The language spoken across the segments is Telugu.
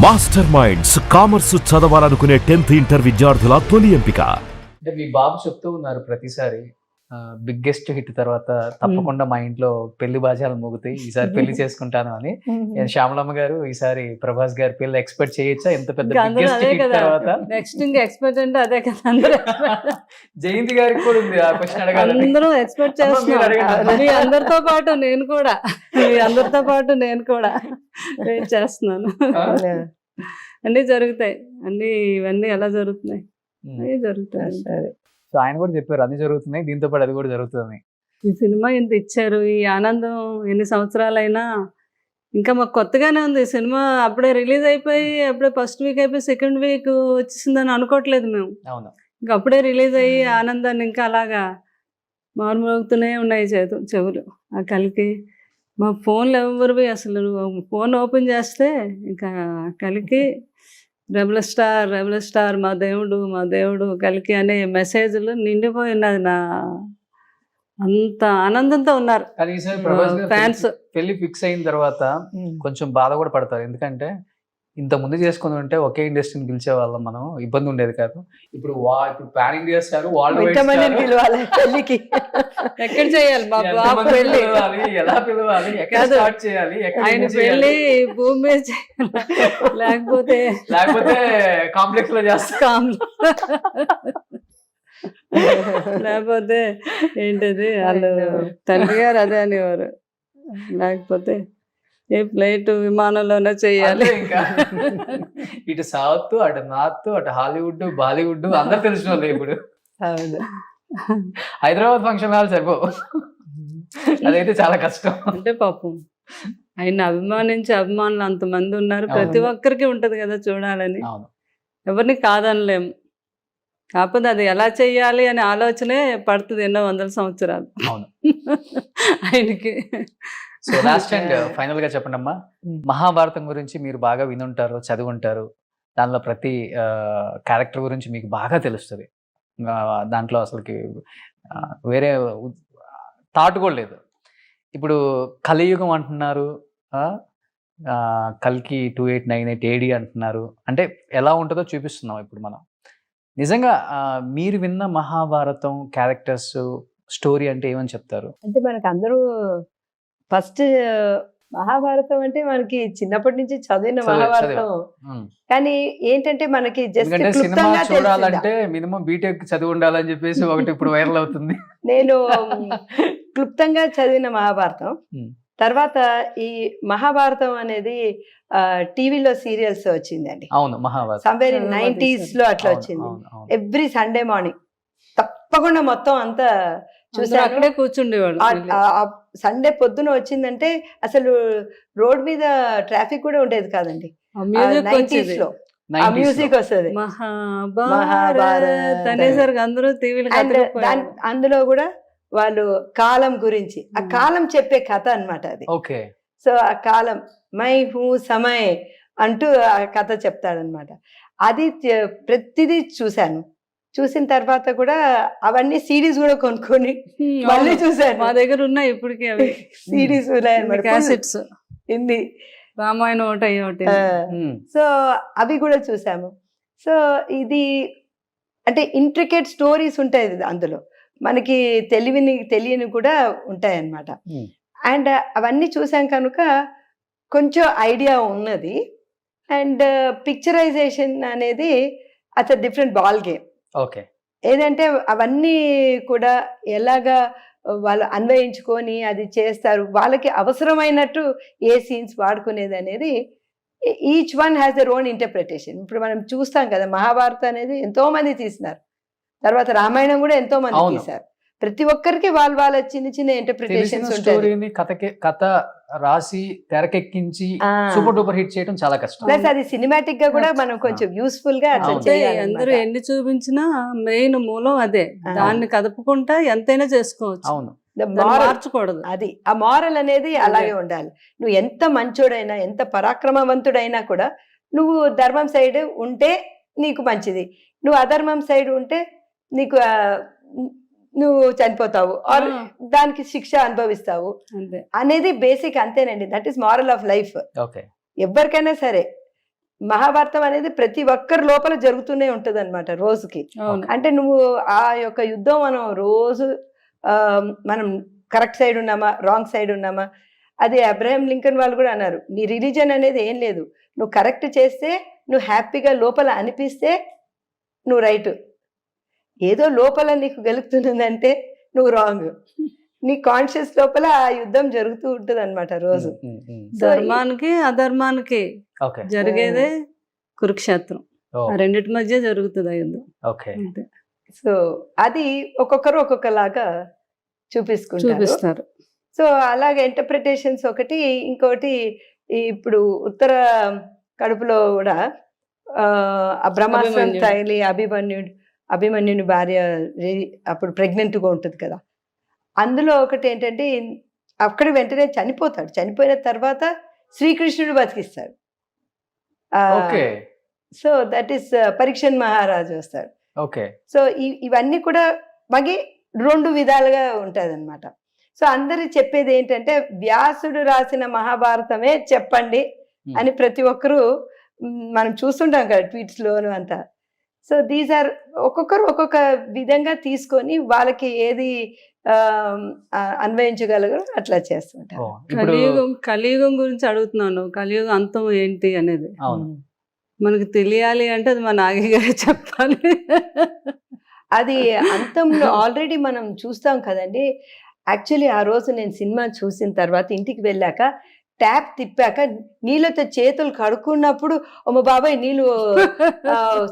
మాస్టర్ మైండ్స్ కామర్స్ చదవాలనుకునే 10th ఇంటర్ విద్యార్థుల తొలి ఎంపిక. అంటే మీ బాబు చెప్తూ ఉన్నారు ప్రతిసారి బిగ్గెస్ట్ హిట్ తర్వాత తప్పకుండా మా ఇంట్లో పెళ్లి బాజాలు మోగుతాయి, ఈసారి పెళ్లి చేసుకుంటాను అని. శ్యామలమ్మ గారు ఈసారి ప్రభాస్ గారి పెళ్లి ఎక్స్పెక్ట్ చేయొచ్చా? ఎంత పెద్ద బిగ్గెస్ట్ హిట్ తర్వాత నెక్స్ట్ ఇంకా ఎక్స్పెక్ట్ అంటే అదే కదా, అందరూ జయంతి గారికి కూడా ఉంది ఆ క్వశ్చన్ అడగాలి. అందరూ ఎక్స్పెక్ట్ చేస్తున్నారు. మీ అందరితో పాటు నేను కూడా వెయిట్ చేస్తున్నాను. అన్ని జరుగుతాయి, ఇవన్నీ ఎలా జరుగుతున్నాయి, అన్నీ జరుగుతాయి. సరే, సో ఆయన కూడా చెప్పారు అన్ని జరుగుతున్నాయి, దీంతో పాటు అది కూడా జరుగుతుంది. ఈ సినిమా ఇంత ఇచ్చారు, ఈ ఆనందం ఎన్ని సంవత్సరాలైనా ఇంకా మాకు కొత్తగానే ఉంది. ఈ సినిమా అప్పుడే రిలీజ్ అయిపోయి అప్పుడే ఫస్ట్ వీక్ అయిపోయి సెకండ్ వీక్ వచ్చేసిందని అనుకోవట్లేదు మేము. అవును, ఇంకా అప్పుడే రిలీజ్ అయ్యి ఆనందాన్ని ఇంకా అలాగా మారుమోగుతూనే ఉన్నాయి చెవులు. ఆ కలికి మా ఫోన్లు ఎవరివి అసలు ఫోన్ ఓపెన్ చేస్తే ఇంకా కలికి రెబల్ స్టార్ మా దేవుడు కలికి అనే మెసేజ్లు నిండిపోయి ఉన్నది. నా అంత ఆనందంతో ఉన్నారు కానీ ఈసారి ప్రభాస్ గారు ఫ్యాన్స్. పెళ్లి ఫిక్స్ అయిన తర్వాత కొంచెం బాధ కూడా పడతారు, ఎందుకంటే ఇంత ముందు చేసుకుని ఉంటే ఒకే ఇండస్ట్రీని పిలిచే వాళ్ళం, మనం ఇబ్బంది ఉండేది కాదు. ఇప్పుడు ఇప్పుడు పాన్ ఇండియా స్టార్ పెళ్లికి ఎక్కడ చేయాలి బాబు, ఎలా పిలవాలి, ఎక్కడ స్టార్ట్ చేయాలి, ఆయన పెళ్లి భూమి మీద చేయాలి, లేకపోతే కాంప్లెక్స్ లో చేస్తాం, లేకపోతే ఏంటది వాళ్ళు తండ్రి గారు అదే అనేవారు, లేకపోతే ఏ ఫ్లైట్ విమానంలోనే చెయ్యాలి. ఇంకా ఇటు సౌత్, అటు నార్త్, అటు హాలీవుడ్, బాలీవుడ్ అందరు తెలిసిన వాళ్ళు. ఇప్పుడు హైదరాబాద్ ఫంక్షన్ హాల్ సరిపోవు, అదైతే చాలా కష్టం. అంటే పాపం ఆయన అభిమానించే అభిమానులు అంతమంది ఉన్నారు, ప్రతి ఒక్కరికి ఉంటది కదా చూడాలని, ఎవరిని కాదనలేము. కాకపోతే అది ఎలా చెయ్యాలి అనే ఆలోచనే పడుతుంది ఎన్నో వందల సంవత్సరాలు ఆయనకి. సో లాస్ట్ అండ్ ఫైనల్ గా చెప్పండి అమ్మా, మహాభారతం గురించి మీరు బాగా వినుంటారు, చదివుంటారు, దానిలో ప్రతి క్యారెక్టర్ గురించి మీకు బాగా తెలుస్తుంది, దాంట్లో అసలుకి వేరే థాట్ కూడా లేదు. ఇప్పుడు కలియుగం అంటున్నారు, కల్కి 2898 AD అంటున్నారు, అంటే ఎలా ఉంటుందో చూపిస్తున్నాం ఇప్పుడు మనం. నిజంగా మీరు విన్న మహాభారతం క్యారెక్టర్స్ స్టోరీ అంటే ఏమని చెప్తారు? అంటే మనకు అందరూ ఫస్ట్ మహాభారతం అంటే మనకి చిన్నప్పటి నుంచి చదివిన మహాభారతం, కానీ ఏంటంటే మనకి జస్ట్ సినిమా చూడాలంటే మినిమం బీటెక్ చదివి ఉండాలని చెప్పేసి ఒకటి ఇప్పుడు వైరల్ అవుతుంది. నేను క్లుప్తంగా చదివిన మహాభారతం, తర్వాత ఈ మహాభారతం అనేది టీవీలో సీరియల్స్ వచ్చిందండి. అవును, మహాభారతం సమ్వేర్ ఇన్ 90s లో అట్లా వచ్చింది. ఎవ్రీ సండే మార్నింగ్ తప్పకుండా మొత్తం అంతా చూసాను. అక్కడే కూర్చుండేవాడు. సండే పొద్దున వచ్చిందంటే అసలు రోడ్ మీద ట్రాఫిక్ కూడా ఉండేది కాదండి. 90s లో ఆ మ్యూజిక్ వస్తుంది, అందులో కూడా వాళ్ళు కాలం గురించి, ఆ కాలం చెప్పే కథ అన్నమాట అది. ఓకే, సో ఆ కాలం మై హూ సమయ్ అంటూ ఆ కథ చెప్తాడనమాట. అది ప్రతిదీ చూశాను. చూసిన తర్వాత కూడా అవన్నీ సిడీస్ కూడా కొనుక్కొని మళ్ళీ చూసాను. మా దగ్గర ఉన్నాయి ఇప్పటికే అవి సిడీస్ క్యాసెట్స్, హిందీ రామాయణం ఒకటి. సో అవి కూడా చూసాము. సో ఇది అంటే ఇంట్రికేట్ స్టోరీస్ ఉంటాయి అందులో, మనకి తెలియని కూడా ఉంటాయి అన్నమాట. అండ్ అవన్నీ చూసాం కనుక కొంచెం ఐడియా ఉన్నది. అండ్ పిక్చరైజేషన్ అనేది అట్స్ డిఫరెంట్ బాల్ గేమ్. ఓకే, ఏదంటే అవన్నీ కూడా ఎలాగా వాళ్ళు అన్వయించుకొని అది చేస్తారు, వాళ్ళకి అవసరమైనట్టు ఏ సీన్స్ వాడుకునేది అనేది each one has their own interpretation. ఇప్పుడు మనం చూస్తాం కదా, మహాభారతం అనేది ఎంతో మంది తీసినారు, తర్వాత రామాయణం కూడా ఎంతో మంది తీశారు. ప్రతి ఒక్కరికి వాళ్ళ చిన్న ఇంటర్ప్రిటేషన్స్ ఉంటాయి. కథ రాసి తెరకెక్కించి సూపర్ డూపర్ హిట్ చేయడం చాలా కష్టం. ప్లస్ అది సినిమాటిక్ గా కూడా మనం కొంచెం యూస్ఫుల్ గా అందరూ ఎన్ని చూపించినా మెయిన్ మూలం అదే, దాన్ని కదుపుకుంటా ఎంతైనా చేసుకోవచ్చు. అవును, మార్చకూడదు. అది ఆ మారల్ అనేది అలాగే ఉండాలి. నువ్వు ఎంత మంచోడైనా, ఎంత పరాక్రమవంతుడైనా కూడా నువ్వు ధర్మం సైడ్ ఉంటే నీకు మంచిది, నువ్వు అధర్మం సైడ్ ఉంటే నీకు నువ్వు చనిపోతావు, ఆర్ దానికి శిక్ష అనుభవిస్తావు అనేది బేసిక్, అంతేనండి. That is moral of life. ఎవరికైనా సరే మహాభారతం అనేది ప్రతి ఒక్కరి లోపల జరుగుతూనే ఉంటది అనమాట రోజుకి. అవును. అంటే నువ్వు ఆ యొక్క యుద్ధం మనం రోజు మనం కరెక్ట్ సైడ్ ఉన్నామా రాంగ్ సైడ్ ఉన్నామా, అది అబ్రహాం లింకన్ వాళ్ళు కూడా అన్నారు, నీ రిలీజన్ అనేది ఏం లేదు, నువ్వు కరెక్ట్ చేస్తే నువ్వు హ్యాపీగా లోపల అనిపిస్తే నువ్వు రైట్, ఏదో లోపల నీకు గెలుపుతున్నదంటే నువ్వు రాంగ్. నీ కాన్షియస్ లోపల ఆ యుద్ధం జరుగుతూ ఉంటది అనమాట రోజు. ధర్మానికి అధర్మానికి ఓకే జరిగేదే కురుక్షేత్రం. ఓ, ఆ రెండిటి మధ్య జరుగుతుంది ఆ యుద్ధం. ఓకే అంతే. సో అది ఒక్కొక్కరు ఒక్కొక్కలాగా చూపిస్తారు. సో అలాగే ఇంటర్ప్రిటేషన్స్ ఒకటి, ఇంకోటి ఇప్పుడు ఉత్తర కడుపులో కూడా ఆ బ్రహ్మాస్త్రం అభిమన్యుడు. తగిలి అభిమన్యుని భార్య అప్పుడు ప్రెగ్నెంట్గా ఉంటుంది కదా, అందులో ఒకటి ఏంటంటే అక్కడ వెంటనే చనిపోతాడు, చనిపోయిన తర్వాత శ్రీకృష్ణుడు బతికిస్తాడు. ఓకే సో దట్ ఈస్ పరీక్షన్ మహారాజు వస్తాడు. ఓకే సో ఇవన్నీ కూడా మగి రెండు విధాలుగా ఉంటుంది అనమాట. సో అందరు చెప్పేది ఏంటంటే వ్యాసుడు రాసిన మహాభారతమే చెప్పండి అని ప్రతి ఒక్కరు మనం చూస్తుంటాం కదా ట్వీట్స్ లోను అంతా. సో దీస్ ఆర్ ఒక్కొక్కరు ఒక్కొక్క విధంగా తీసుకొని వాళ్ళకి ఏది అన్వయించగలగరు అట్లా చేస్తుంటారు. ఓ, ఇప్పుడు కలియుగం గురించి అడుగుతున్నాను. కలియుగం అంతం ఏంటి అనేది అవును మనకు తెలియాలి అంటే అది మా నాగి గారే చెప్పాలి. అది అంతంలో ఆల్రెడీ మనం చూస్తాం కదండి. యాక్చువల్లీ ఆ రోజు నేను సినిమా చూసిన తర్వాత ఇంటికి వెళ్ళాక ట్యాప్ తిప్పాక నీళ్ళతో చేతులు కడుక్కున్నప్పుడు అమ్మ బాబాయ్ నీళ్ళు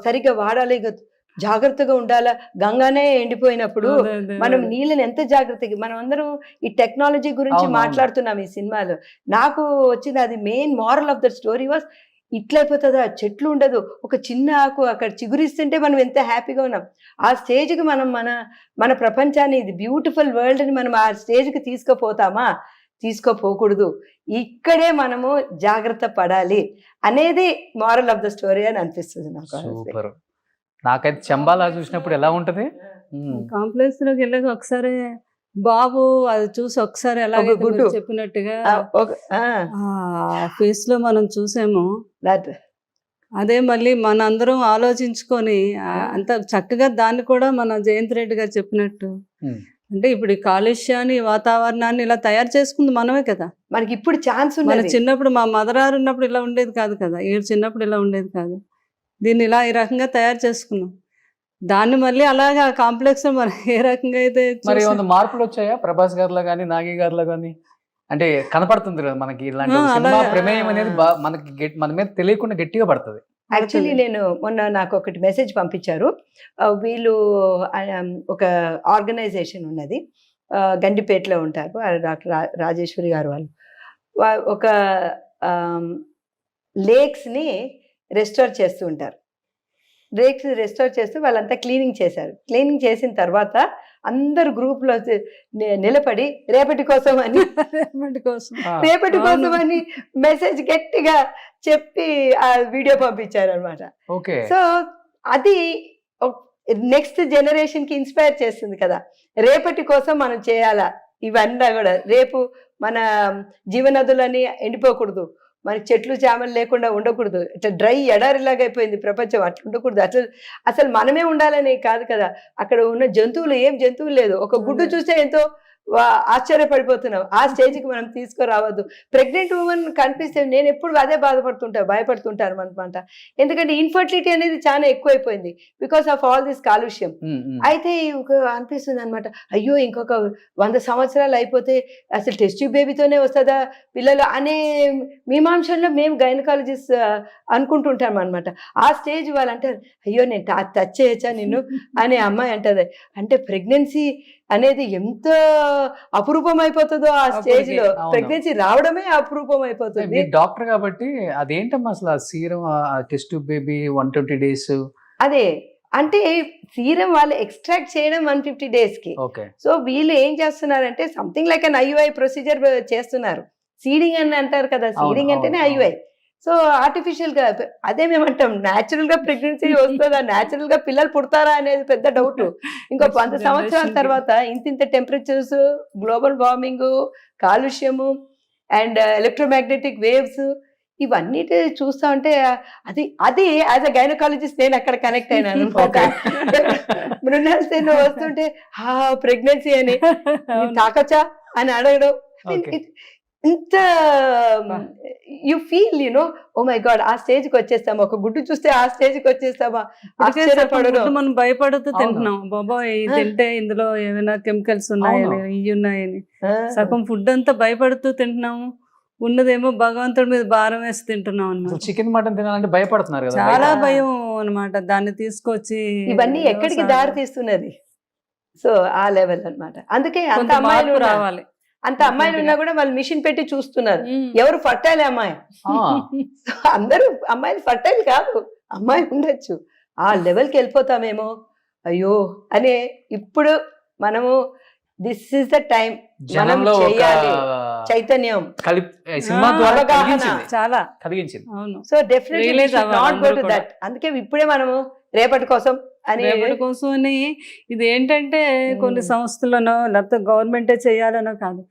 సరిగ్గా వాడాలి, జాగ్రత్తగా ఉండాలా, గంగానే ఎండిపోయినప్పుడు మనం నీళ్ళని ఎంత జాగ్రత్తగా, మనం అందరం ఈ టెక్నాలజీ గురించి అవును. మాట్లాడుతున్నాం ఈ సినిమాలో. నాకు వచ్చింది అది main moral of the story was ఇట్లయిపోతుందా, చెట్లు ఉండదు, ఒక చిన్న ఆకు అక్కడ చిగురిస్తుంటే మనం ఎంత హ్యాపీగా ఉన్నాం. ఆ స్టేజ్కి మనం మన ప్రపంచాన్ని, ఇది బ్యూటిఫుల్ వరల్డ్ని మనం ఆ స్టేజ్కి తీసుకుపోతామా, తీసుకోపోకూడదు, ఇక్కడే మనము జాగ్రత్త పడాలి అనేది మారల్ ఆఫ్ ద స్టోరీ అని అనిపిస్తుంది నాకు. సూపర్. నాకైతే చంబాలా చూసినప్పుడు ఎలా ఉంటది? కాంప్లెక్స్ లోకి వెళ్ళాక ఒకసారి బాబు అది చూసి ఒకసారి ఎలాగ ఒక గుడ్డు. చెప్పినట్టుగా ఫేస్ లో మనం చూసాము. అదే మళ్ళీ మనందరం ఆలోచించుకొని అంత చక్కగా దాన్ని కూడా మన జయంత్ రెడ్డి గారు చెప్పినట్టు అంటే ఇప్పుడు ఈ కాలుష్యాన్ని, వాతావరణాన్ని ఇలా తయారు చేసుకుంది మనమే కదా. మనకి ఇప్పుడు ఛాన్స్ మన ఉంది. చిన్నప్పుడు మా మదరారు ఉన్నప్పుడు ఇలా ఉండేది కాదు కదా, ఏడు చిన్నప్పుడు ఇలా ఉండేది కాదు. దీన్ని ఇలా ఈ రకంగా తయారు చేసుకున్నాం. దాన్ని మళ్ళీ అలాగా కాంప్లెక్స్ మనం ఏ రకంగా అయితే మరి ఏమైనా మార్పులు వచ్చాయా ప్రభాస్ గారిలో కానీ నాగి గారిలో కానీ? అంటే కనపడుతుంది కదా మనకి ఇలాంటి సినిమా ప్రమేయం అనేది మనకి మన మీద తెలియకుండా గట్టిగా పడుతుంది. యాక్చువల్లీ నేను మొన్న నాకు ఒకటి మెసేజ్ పంపించారు. వీళ్ళు ఒక ఆర్గనైజేషన్ ఉన్నది, గండిపేటలో ఉంటారు, డాక్టర్ రాజేశ్వరి గారు వాళ్ళు. ఒక లేక్స్ని రెస్టోర్ చేస్తూ ఉంటారు. లేక్స్ రెస్టోర్ చేస్తూ వాళ్ళంతా క్లీనింగ్ చేశారు. క్లీనింగ్ చేసిన తర్వాత అందరు గ్రూప్లో నిలబడి రేపటి కోసం అని మెసేజ్ గట్టిగా చెప్పి ఆ వీడియో పంపించారు అనమాట. సో అది నెక్స్ట్ జనరేషన్ కి ఇన్స్పైర్ చేస్తుంది కదా, రేపటి కోసం మనం చేయాలా ఇవన్నీ కూడా. రేపు మన జీవనదులని ఎండిపోకూడదు, మనకి చెట్లు చేమలు లేకుండా ఉండకూడదు, ఇట్లా డ్రై ఎడారిలాగా అయిపోయింది ప్రపంచం, అట్లా ఉండకూడదు. అట్లా అసలు మనమే ఉండాలని కాదు కదా, అక్కడ ఉన్న జంతువులు ఏం జంతువులు లేదు, ఒక గుడ్డు చూస్తే ఎంతో ఆశ్చర్యపడిపోతున్నాం. ఆ స్టేజ్కి మనం తీసుకురావద్దు. ప్రెగ్నెంట్ ఉమెన్ కనిపిస్తే నేను ఎప్పుడు అదే భయపడుతుంటాను అనమాట. ఎందుకంటే ఇన్ఫర్టిలిటీ అనేది చాలా ఎక్కువైపోయింది బికాస్ ఆఫ్ ఆల్ దిస్ కాలుష్యం. అయితే అనిపిస్తుంది అనమాట, అయ్యో ఇంకొక 100 సంవత్సరాలు అయిపోతే అసలు టెస్ట్ ట్యూబ్ బేబీతోనే వస్తుందా పిల్లలు అనే మీమాంసంలో మేము గైనకాలజిస్ట్ అనుకుంటుంటాం అనమాట. ఆ స్టేజ్ వాళ్ళు అంటారు, అయ్యో నేను టచ్ చేయొచ్చా నిన్ను అనే అమ్మాయి అంటది. అంటే ప్రెగ్నెన్సీ అనేది ఎంత అపురూపం అయిపోతుందో ఆ స్టేజ్ లో, ప్రెగ్నెన్సీ రావడమే అపురూపం అయిపోతుంది. డాక్టర్ కాబట్టి అదేంటమ్మా అసలు ఆ serum test tube baby 120 days అదే అంటే సీరం వాళ్ళు ఎక్స్ట్రాక్ట్ చేయడం 150 days కి. సో వీళ్ళు ఏం చేస్తున్నారంటే something like an IUI procedure చేస్తున్నారు. సీడింగ్ అని అంటారు కదా, సీడింగ్ అంటేనే IUI. సో ఆర్టిఫిషియల్ గా అదే మేమంటాం, న్యాచురల్ గా ప్రెగ్నెన్సీ వస్తుందా, న్యాచురల్ గా పిల్లలు పుడతారా అనేది పెద్ద డౌట్. ఇంకో 100 సంవత్సరాల తర్వాత ఇంత టెంపరేచర్స్, గ్లోబల్ వార్మింగ్, కాలుష్యము అండ్ ఎలక్ట్రోమాగ్నెటిక్ వేవ్స్ ఇవన్నిటి చూస్తా ఉంటే అది యాజ్ అ గైనకాలజిస్ట్ నేను అక్కడ కనెక్ట్ అయినాను. Okay. మృణాల్ సేన్ వస్తుంటే ప్రెగ్నెన్సీ అని తాకచ్చా అని అడగడం, Okay. ఇంత you feel oh my God ఆ స్టేజ్ కి వచ్చేస్తామా, ఒక గుడ్డు చూస్తే ఆ స్టేజ్ కి వచ్చేస్తామా, ఆశ్చర్యపడడం. మనం భయపడుతూ అవును. తింటున్నాం, బాబా ఇది తింటే ఇందులో ఏమైనా కెమికల్స్ ఉన్నాయని ఇవి ఉన్నాయని సగం ఫుడ్ అంతా భయపడుతూ తింటున్నాము, ఉన్నదేమో భగవంతుడి మీద భారం వేసి తింటున్నాం అన్నమాట. చికెన్ మటన్ తినాలంటే భయపడుతున్నారు కదా. చాలా బయట. భయం అన్నమాట, దాన్ని తీసుకొచ్చి ఇవన్నీ ఎక్కడికి దారి తీస్తున్నది. సో ఆ లెవెల్ అన్నమాట. అందుకే అంత కొంత అమ్మాయిలు మార్పు ఉన్నా- రావాలి. అంత అమ్మాయిలు ఉన్నా కూడా వాళ్ళు మిషన్ పెట్టి చూస్తున్నారు ఎవరు ఫర్టైల్ అమ్మాయి. ఆ, సో అందరూ అమ్మాయిలు ఫర్టైల్ కాదు, అమ్మాయి ఉండొచ్చు. ఆ లెవెల్కి వెళ్ళిపోతామేమో అయ్యో అనే ఇప్పుడు మనము దిస్ ఇస్ ద టైం జనంలో ఒక చేయాలి. చైతన్యం సినిమా ద్వారా అవగాహన. కలిగించింది. చాలా కలిగించింది. అవును. సో డెఫినెట్లీ Realize అవ్వాలి నాట్ గో అందరూ టు కూడా. దట్. అందుకే ఇప్పుడే మనము రేపటి కోసం అని రేపటి కోసం అని ఇది ఏంటంటే కొన్ని సంస్థలనో లేకపోతే గవర్నమెంటే చేయాలనో కాదు,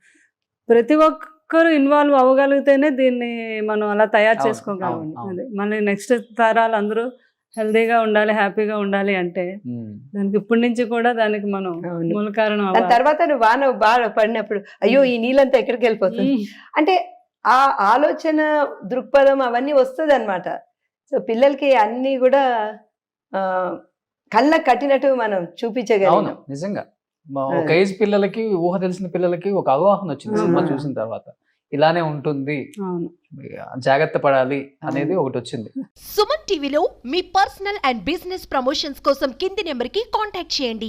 ప్రతి ఒక్కరు ఇన్వాల్వ్ అవ్వగలిగితేనే దీన్ని మనం అలా తయారు అవును, చేసుకోగలం. అవును, అవును. అదే మళ్ళీ నెక్స్ట్ తరాలు అందరూ హెల్దీగా ఉండాలి, హ్యాపీగా ఉండాలి అంటే ఉమ్. దానికి ఇప్పటి నుంచి కూడా దానికి మనం అవును. మూల కారణం దాని తర్వాత నువ్వు వాన బాగా పడినప్పుడు అయ్యో ఈ నీళ్ళంతా ఎక్కడికి వెళ్ళిపోతుంది అంటే ఆ ఆలోచన దృక్పథం అవన్నీ వస్తుంది అనమాట. సో పిల్లలకి అన్ని కూడా కళ్ళ కట్టినట్టు మనం అవును, చూపించగలిగాం. నిజంగా ఒక ఏజ్ పిల్లలకి, ఊహ తెలిసిన పిల్లలకి ఒక అవగాహన వచ్చింది సినిమా అవును. చూసిన తర్వాత. ఇలానే ఉంటుంది, అవును. జాగ్రత్త పడాలి అనేది ఒకటి వచ్చింది. సుమన్ టీవీలో మీ పర్సనల్ అండ్ బిజినెస్ ప్రమోషన్స్ కోసం కింది నెంబర్కి కాంటాక్ట్ చేయండి.